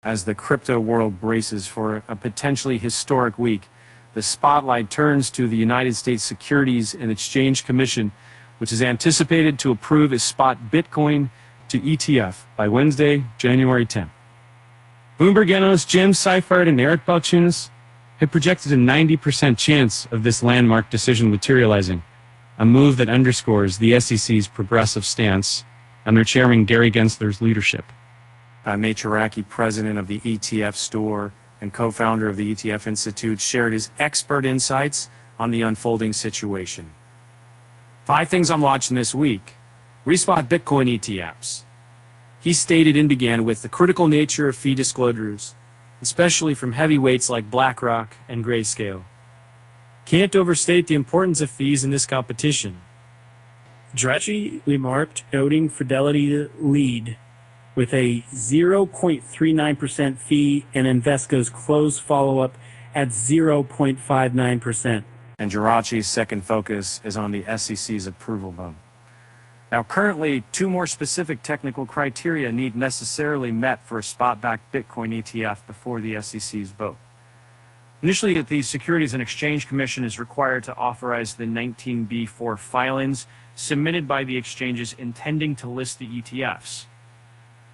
As the crypto world braces for a potentially historic week, the spotlight turns to the United States Securities and Exchange Commission, which is anticipated to approve a spot Bitcoin to ETF by Wednesday, January 10th. Bloomberg analysts Jim Seyffart and Eric Balchunas had projected a 90% chance of this landmark decision materializing, a move that underscores the SEC's progressive stance under Chairman Gary Gensler's leadership. Nate Chiraki, president of the ETF store and co-founder of the ETF Institute, shared his expert insights on the unfolding situation. 5 things I'm watching this week. Respot Bitcoin ETFs. He stated and began with the critical nature of fee disclosures, especially from heavyweights like BlackRock and Grayscale. Can't overstate the importance of fees in this competition. Chiraki remarked, noting Fidelity lead with a 0.39% fee and Invesco's close follow-up at 0.59%. And Chiraki's second focus is on the SEC's approval vote. Now, currently, 2 more specific technical criteria need necessarily met for a spot-backed Bitcoin ETF before the SEC's vote. Initially, the Securities and Exchange Commission is required to authorize the 19B4 filings submitted by the exchanges intending to list the ETFs.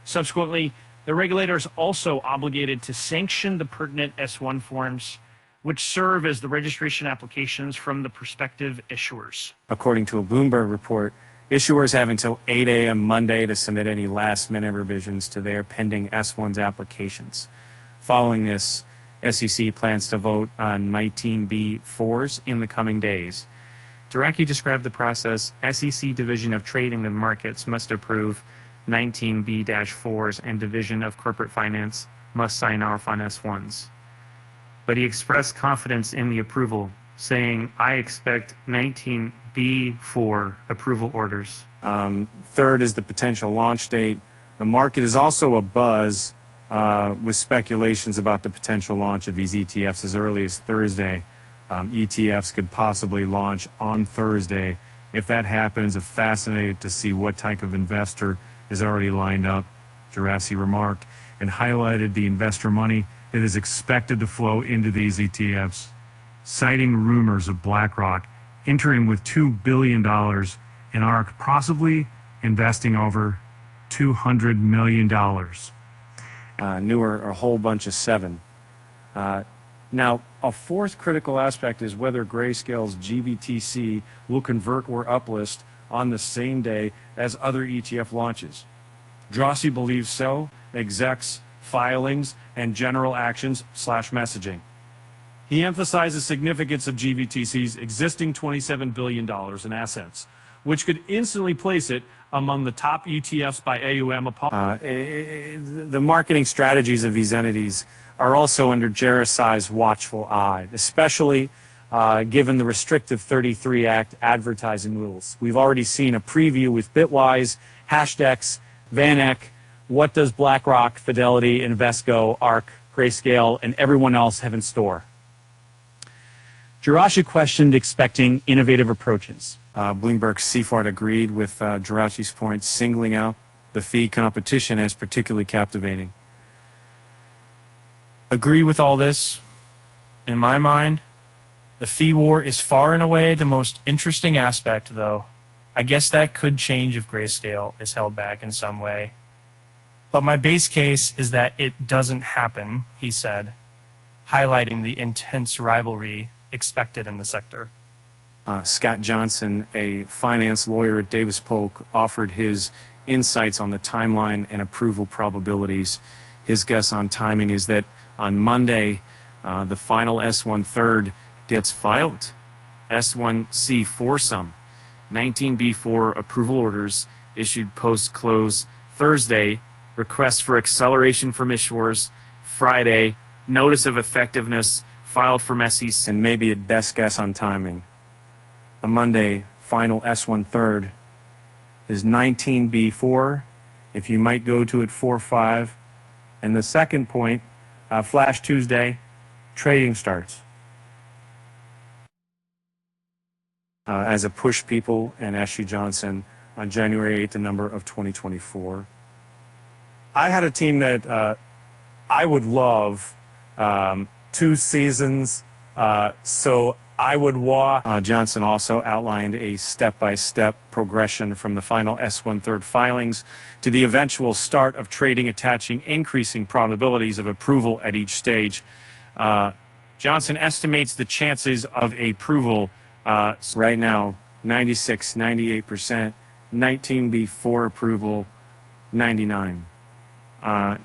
Subsequently, the regulator is also obligated to sanction the pertinent S1 forms, which serve as the registration applications from the prospective issuers. According to a Bloomberg report, issuers have until 8 a.m. Monday to submit any last-minute revisions to their pending S1's applications. Following this, SEC plans to vote on 19B4s in the coming days. Chiraki described the process. SEC Division of Trading and Markets must approve 19B-4s and Division of Corporate Finance must sign off on S1s. But he expressed confidence in the approval, saying, "I expect 19B4 approval orders." Third is the potential launch date. The market is also abuzz with speculations about the potential launch of these ETFs as early as Thursday. ETFs could possibly launch on Thursday. If that happens, I'm fascinated to see what type of investor is already lined up, Chiraki remarked, and highlighted the investor money that is expected to flow into these ETFs, citing rumors of BlackRock entering with $2 billion and ARK possibly investing over $200 million. Newer, a whole bunch of 7. Now, a fourth critical aspect is whether Grayscale's GBTC will convert or uplist on the same day as other ETF launches. Chiraki believes so, execs, filings, and general actions/messaging. He emphasizes significance of GBTC's existing $27 billion in assets, which could instantly place it among the top ETFs by AUM. The marketing strategies of these entities are also under Chiraki's watchful eye, especially given the restrictive 33 Act advertising rules. We've already seen a preview with Bitwise, Hashdex, VanEck. What does BlackRock, Fidelity, Invesco, ARK, Grayscale, and everyone else have in store? Chiraki questioned expecting innovative approaches. Bloomberg's Seyffart agreed with Chiraki's point, singling out the fee competition as particularly captivating. Agree with all this. In my mind, the fee war is far and away the most interesting aspect, though. I guess that could change if Grayscale is held back in some way. But my base case is that it doesn't happen, he said, highlighting the intense rivalry expected in the sector. Scott Johnson, a finance lawyer at Davis Polk, offered his insights on the timeline and approval probabilities. His guess on timing is that on Monday, the final S1 third gets filed. S1C foursome, 19B4 approval orders issued post-close Thursday, request for acceleration from issuers Friday, notice of effectiveness filed from SEC, and maybe a best guess on timing. The Monday final S1 third is 19B4, if you might go to it 4-5. And the second point, Flash Tuesday, trading starts. As a push people and SG Johnson on January 8th, the number of 2024. I had a team that I would love 2 seasons. So I would walk. Johnson also outlined a step-by-step progression from the final S1/3 filings to the eventual start of trading, attaching increasing probabilities of approval at each stage. Johnson estimates the chances of approval right now 96, 98%, 19B4 approval 99.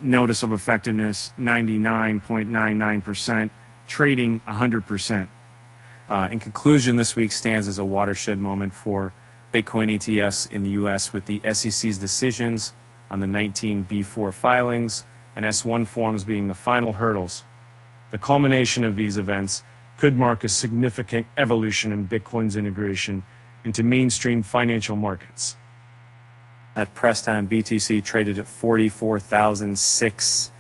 Notice of effectiveness 99.99%, trading 100%. In conclusion, this week stands as a watershed moment for Bitcoin ETFs in the U.S. with the SEC's decisions on the 19B4 filings and S1 forms being the final hurdles. The culmination of these events could mark a significant evolution in Bitcoin's integration into mainstream financial markets. At press time, BTC traded at $44,006.